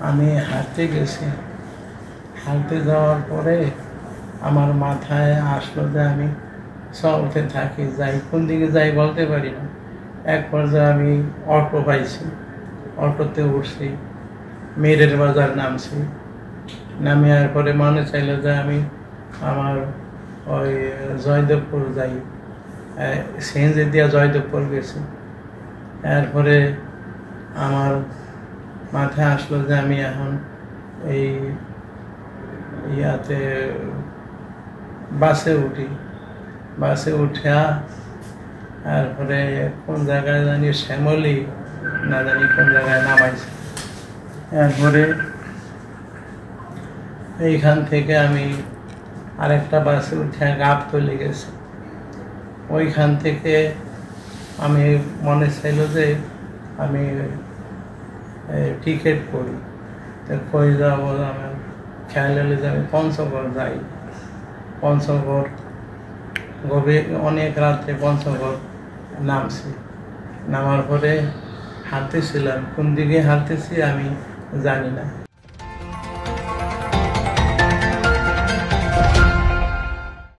আমি হাঁটতে গেছি, হাঁটতে যাওয়ার পরে আমার মাথায় আসলো যে আমি চলতে থাকি, যাই কোন দিকে যাই বলতে পারি না। এক পর্যায়ে আমি অটো পাইছি, অটোতে উঠছি, মেরের বাজার নামছি। নামিয়ার পরে মনে চাইলো যে আমি আমার ওই জয়দেবপুর যাই, সিএনজি দিয়া জয়দেবপুর গেছি। এরপরে আমার মাথায় আসলো যে আমি এখন এই ইয়াতে বাসে উঠি, বাসে উঠা তারপরে কোন জায়গায় জানি শ্যামলি না জানি কোন জায়গায় নামাইছে। এরপরে এইখান থেকে আমি আরেকটা বাসে উঠে গাবতলী গেছি। ওইখান থেকে আমি মনে চাইল যে আমি টিকিট করি, তো কই যাবো, আমার খেয়াল হলে যে আমি পঞ্চগড় যাই। পঞ্চগড় গভীর অনেক রাত্রে পঞ্চগড় নামছি। নামার পরে হাঁটতেছিলাম, কোন দিকে হাঁটতেছি আমি জানি না।